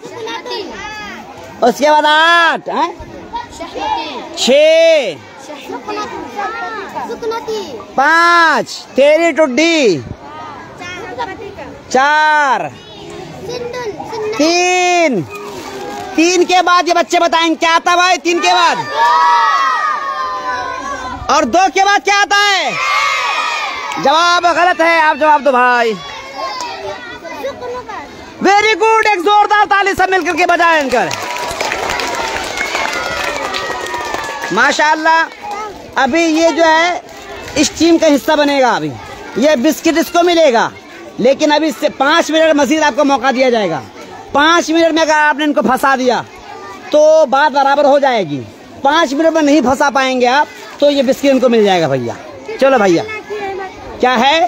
उसके बाद 8, 6, 5, तेरी टुड्डी, 4, 3 के बाद ये बच्चे बताएंगे क्या आता है भाई। 3 के बाद और 2 के बाद क्या आता है? जवाब गलत है, आप जवाब दो भाई। वेरी गुड, एक जोरदार ताली सब मिलकर के बजाएं इनकर, माशाअल्लाह। अभी ये जो है इस टीम का हिस्सा बनेगा, अभी ये बिस्किट इसको मिलेगा, लेकिन अभी इससे 5 मिनट मजीद आपको मौका दिया जाएगा। 5 मिनट में अगर आपने इनको फंसा दिया तो बात बराबर हो जाएगी। 5 मिनट में नहीं फंसा पाएंगे आप तो ये बिस्किट इनको मिल जाएगा भैया। चलो भैया, क्या है?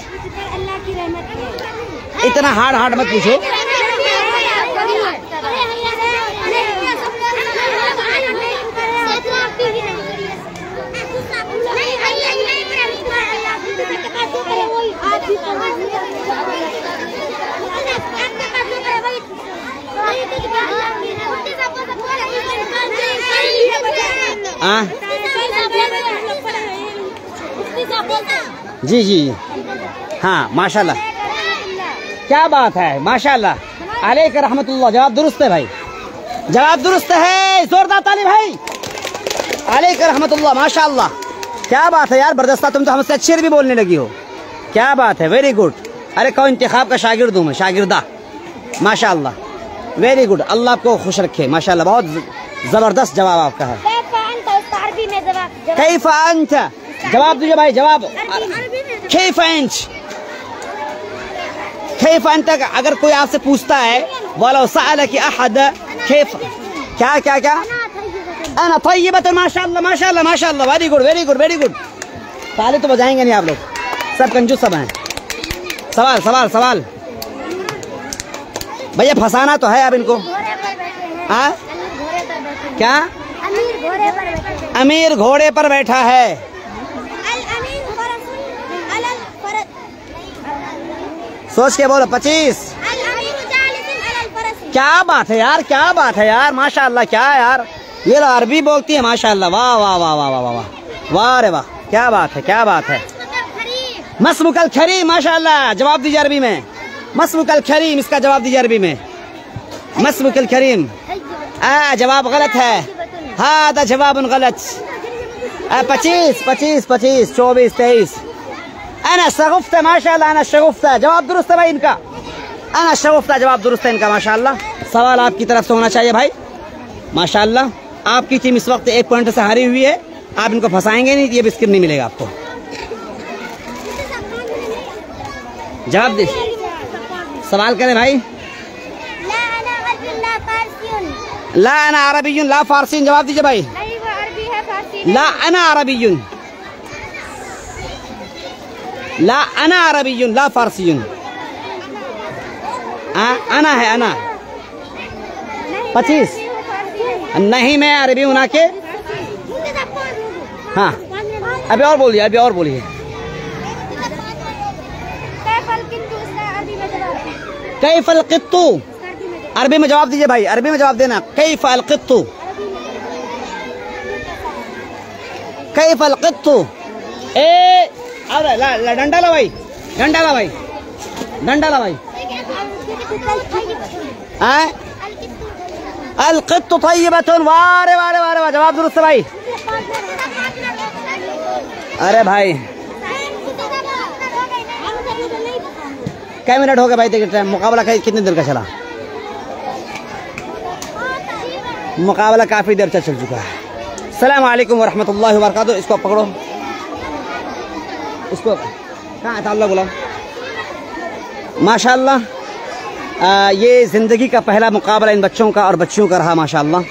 इतना हार्ड मत पूछो। जी हाँ माशाल्लाह, क्या बात है माशाल्लाह, अलैक रहमतुल्लाह। जवाब दुरुस्त है भाई, जवाब दुरुस्त है, जोरदार ताली भाई। अलैक रहमतुल्लाह, माशाल्लाह, क्या बात है यार, बरदस्ता, तुम तो हमसे अच्छी भी बोलने लगी हो, क्या बात है, वेरी गुड। अरे कौन इंतखाब का शागिर्द हूँ मैं, शागिर्दा, माशाल्लाह, वेरी गुड। अल्लाह आपको खुश रखे, माशाल्लाह, बहुत जबरदस्त जवाब आपका है। कैफ़ अंत, जवाब दीजिए भाई, जवाब। कैफ़ अंत, अगर कोई आपसे पूछता है वाला सअलक अहद कैफ़, क्या अना तय्यबतुन, माशाल्लाह माशाल्लाह माशाल्लाह, very good very good very good. ताली तो बजाएंगे नहीं आप लोग, सब कंजूस सब हैं। सवाल भैया, फंसाना तो है अब इनको। हाँ क्या? अमीर घोड़े पर बैठा है। सोच के बोलो। 25। क्या बात है यार, क्या बात है यार, माशाल्लाह, क्या यार, ये अरबी बोलती है माशाल्लाह, वाह वाह वाह वाह वाह वाह वाह रे वाह, क्या बात है, क्या बात है। मस्मुकल खरीम, माशाल्लाह, जवाब दीजिए अरबी में। मस्मुकल खरीम, इसका जवाब दीजिए अरबी में। मस्मुकल खरीम, जवाब गलत है, हाँ जवाब गलत। 25, 25, 25, 24, 23। अना शगुफ्ता, माशाल्लाह, अना शगुफ्ता, जवाब दुरुस्त है भाई इनका। अना शगुफ्ता, जवाब दुरुस्त है इनका, माशाल्लाह। सवाल आपकी तरफ से होना चाहिए भाई। माशाल्लाह, आपकी टीम इस वक्त 1 पॉइंट से हारी हुई है। आप इनको फंसाएंगे नहीं, ये बिस्किट नहीं मिलेगा आपको। जवाब दे, सवाल करें भाई। ला अना अरबियुन ला फारसीन, जवाब दीजिए भाई। नहीं, वो अरबी है, फारसी ला अना अरबियुन, ला अना अरबियुन ला फारसीयुन। अना है, अना 25 नहीं, मैं अरबी हूं ना के। हाँ, अभी और बोलिए, अभी और बोलिए। कैफल क़ित्तू, अरबी में जवाब दीजिए भाई, अरबी में जवाब देना। कैफल क़ित्तू, कैफल क़ित्तू। ए अरे ला डंडा ला भाई, डंडा ला भाई, डंडा ला भाई। अल क़ित्तु तय्यबतुन, वारे वारे वारे वारे, जवाब दुरुस्त भाई। अरे भाई क्या मिनट हो गए भाई? देखिए मुकाबला कितनी देर का चला? मुकाबला काफी देर से चल चुका है। अस्सलाम वालेकुम वरहमतुल्लाहि वबरकातुहू। इसको पकड़ो, इसको कहाँ था? अल्लाह बुलाओ। माशाल्लाह, ये ज़िंदगी का पहला मुकाबला इन बच्चों का और बच्चियों का रहा माशाल्लाह।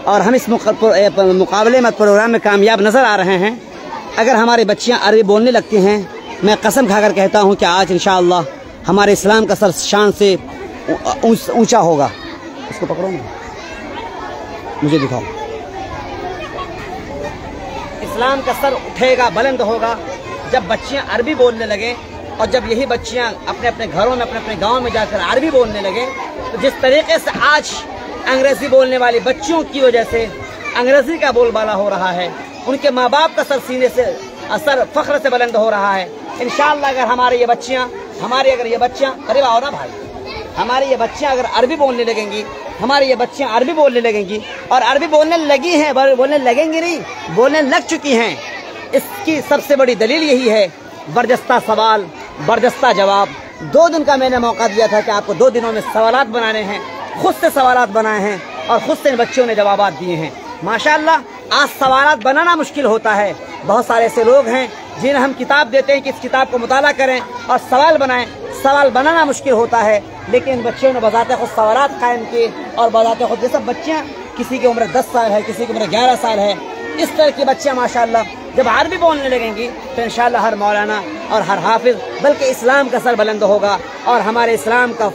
और हम इस मुकाबले में, प्रोग्राम में कामयाब नज़र आ रहे हैं। अगर हमारी बच्चियां अरबी बोलने लगती हैं, मैं कसम खाकर कहता हूं कि आज इंशाअल्लाह हमारे इस्लाम का सर शान से ऊंचा होगा। इसको पकड़ो ना, मुझे दिखाओ। इस्लाम का सर उठेगा, बुलंद होगा जब बच्चियां अरबी बोलने लगे। और जब यही बच्चियां अपने अपने घरों में, अपने अपने गाँव में जाकर अरबी बोलने लगे, तो जिस तरीके से आज अंग्रेज़ी बोलने वाली बच्चियों की वजह से अंग्रेज़ी का बोलबाला हो रहा है, उनके माँ बाप का सर सीने से असर फख्र से बुलंद हो रहा है। इंशाअल्लाह अगर हमारी ये बच्चियाँ करीब आओ ना भाई, हमारी ये बच्चियाँ अगर अरबी बोलने लगेंगी, हमारी ये बच्चियाँ अरबी बोलने लगेंगी, और अरबी बोलने लगी हैं, बोलने लगेंगी नहीं, बोलने लग चुकी हैं। इसकी सबसे बड़ी दलील यही है, बरजस्ता सवाल, बरजस्ता जवाब। 2 दिन का मैंने मौका दिया था कि आपको 2 दिनों में सवालात बनाने हैं। खुद से सवालात बनाए हैं और खुद से इन बच्चों ने जवाबात दिए हैं। माशाअल्लाह, आज सवालात बनाना मुश्किल होता है। बहुत सारे ऐसे लोग हैं जिन्हें हम किताब देते हैं कि इस किताब को मुताला करें और सवाल बनाएं। सवाल बनाना मुश्किल होता है, लेकिन बच्चों ने बजाते खुद सवालात कायम किए। और बजाते खुद, जैसे बच्चियाँ, किसी की उम्र 10 साल है, किसी की उम्र 11 साल है, इस तरह की बच्चियाँ माशाअल्लाह जब अरबी बोलने लगेंगी तो इंशाअल्लाह हर मौलाना और हर हाफिज, बल्कि इस्लाम का सर बुलंद होगा और हमारे इस्लाम का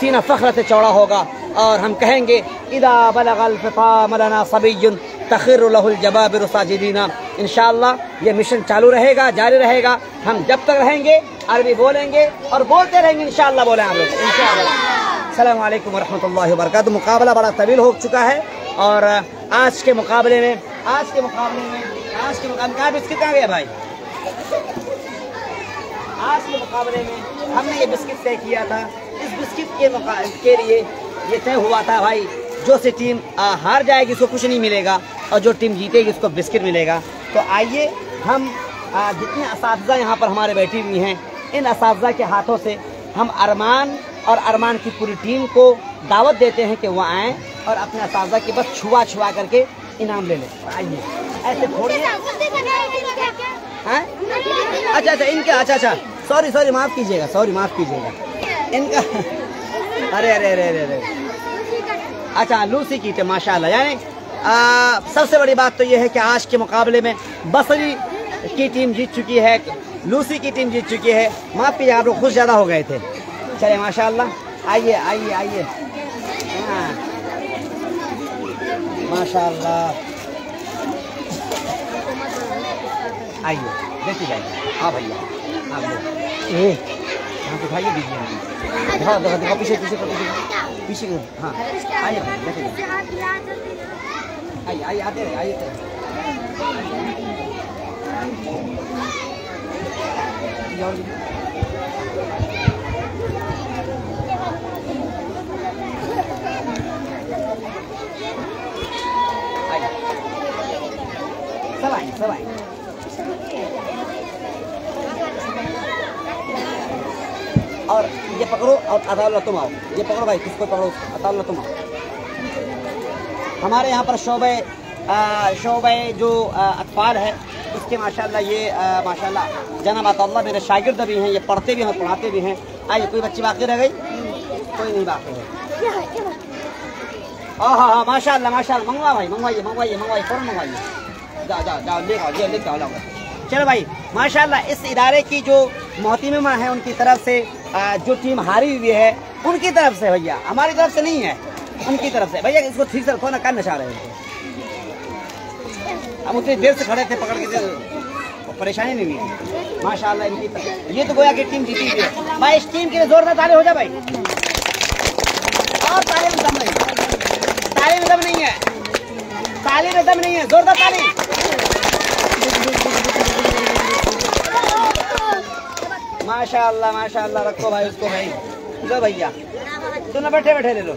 सीना फख्र से चौड़ा होगा। और हम कहेंगे, इदा बलगल फ़िताम लना सबिय्युन तखिरु लहुल जबाबिरु साजिदीना। इंशाअल्लाह ये मिशन चालू रहेगा, जारी रहेगा। हम जब तक रहेंगे अरबी बोलेंगे और बोलते रहेंगे, इंशाअल्लाह बोलें हम लोग इंशाअल्लाह। अस्सलाम वालेकुम वरहमतुल्लाहि वबरकातुहू। मुकाबला बड़ा तवील हो चुका है और आज के मुकाबले में कहाँ बिस्किट कहाँ गया भाई? आज के मुकाबले में हमने ये बिस्किट तय किया था। इस बिस्किट के लिए ये तय हुआ था भाई, जो सी टीम हार जाएगी उसको कुछ नहीं मिलेगा और जो टीम जीतेगी उसको बिस्किट मिलेगा। तो आइए हम जितने असातिज़ा यहाँ पर हमारे बैठी हुई हैं, इन असातिज़ा के हाथों से हम अरमान और अरमान की पूरी टीम को दावत देते हैं कि वो आएँ और अपने असातिज़ा की बस छुआ करके इनाम ले लें। आइए, ऐसे थोड़ी। अच्छा इनका, अच्छा सॉरी माफ़ कीजिएगा इनका। अरे अच्छा, लूसी की टीम माशाल्लाह। यानी सबसे बड़ी बात तो ये है कि आज के मुकाबले में बसरी की टीम जीत चुकी है, लूसी की टीम जीत चुकी है। माफ़ कीजिए, आप लोग खुश ज़्यादा हो गए थे। चले माशाल्लाह, आइए माशाल्लाह, आइए देखिए जाइए। हाँ भैया, आप लोग यहाँ पे खाइए, दीजिए, दिखाओ पीछे। हाँ आइए देखिए, आइए आते रहे, आइए सब आए। और ये पकड़ो और अताउल्लाह तुम आओ, ये पकड़ो भाई, किसको पकड़ो, अताउल्लाह तुम आओ। हमारे यहाँ पर शोबे जो अतफाल है उसके माशाल्लाह ये माशाल्लाह जनाब अताउल्लाह मेरे शागिर्द भी हैं, ये पढ़ते भी हैं पढ़ाते भी हैं। आइए, कोई बच्ची बाकी रह गई? कोई नहीं बाकी है। हाँ माशाल्लाह माशाल्लाह, मंगवा भाई, मंगवाइए मंगवाइए मंगवाइए, फौरन मंगवाइए, जाओ जाओ जाओ ले आओ, ले आओ। चलो भाई माशाल्लाह, इस इदारे की जो मोहतमिमा है उनकी तरफ से जो टीम हारी हुई है उनकी तरफ से, भैया हमारी तरफ से नहीं है, उनकी तरफ से। भैया इसको ठीक से रखो ना, क्या नशा रहे हैं, हम उतनी देर से खड़े थे पकड़ के, परेशानी नहीं है माशाल्लाह इनकी तरफ। ये तो गोया की टीम जीती हुई है भाई, इस टीम के लिए जोरदार ताली हो जाए भाई। और ताली में दम नहीं, ताली में दम नहीं है, ताली में दम नहीं है, जोरदार ताली। माशाल्लाह माशाल्लाह, रखो भाई उसको भाई, लो भैया दोनों बैठे बैठे ले लो।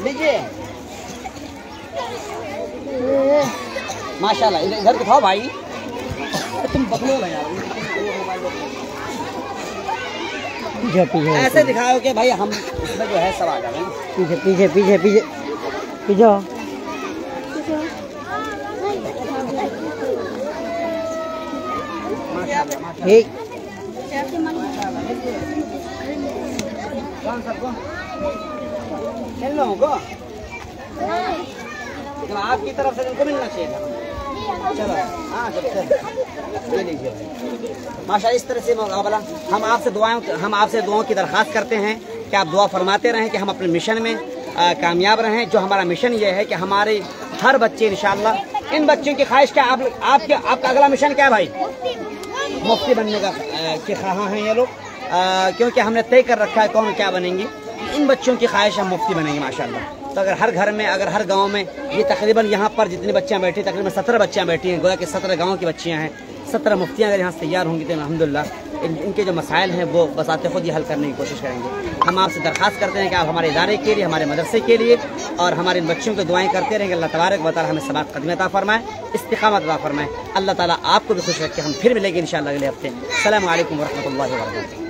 लीजिए माशाल्लाह, इधर दिखाओ भाई, तुम बकलो ना यार, पीछे ऐसे दिखाओ कि भाई हम इसमें जो है सब आ जाए। पीछे पीछे पीछे पीछे पीछे ठीक। इन लोगों को तो आपकी तरफ से इनको मिलना चाहिए था। चलो हाँ, ले लीजिए माशाल्लाह, इस तरह से मुकाबला। हम आपसे दुआओं की दरख्वास्त करते हैं कि आप दुआ फरमाते रहें कि हम अपने मिशन में कामयाब रहें। जो हमारा मिशन ये है कि हमारे हर बच्चे इंशाल्लाह, इन बच्चों की ख्वाहिश क्या, आपका अगला मिशन क्या है भाई? मुफ्ती बनने का के ख्वाह हैं ये लोग, क्योंकि हमने तय कर रखा है कौन क्या बनेंगे। इन बच्चों की ख्वाहिश हम मुफ्ती बनेंगे माशाल्लाह। तो अगर हर घर में, अगर हर गांव में, ये तकरीबन यहाँ पर जितनी बच्चियाँ बैठी, तकरीबन 17 बच्चियाँ बैठी हैं, गोया कि 17 गाँव की बच्चियाँ हैं, 17 मुफ्तियाँ अगर यहाँ से तैयार होंगी तो अल्हम्दुलिल्लाह इनके जो मसाइल हैं वो बसाते खुद ही हल करने की कोशिश करेंगे। हम आपसे दरख्वास्त करते हैं कि आप हमारे इदारे के लिए, हमारे मदरसे के लिए और हमारे इन बच्चों को दुआएं करते रहेंगे। अल्लाह तबारक व तआला हमें सबात क़दम अता फरमाए, इस्तिक़ामत अता फरमाए। अल्लाह ताला आपको भी खुश रखे। हम फिर मिलेंगे इंशाअल्लाह अगले हफ्ते। अस्सलामु अलैकुम व रहमतुल्लाहि व बरकातुहू।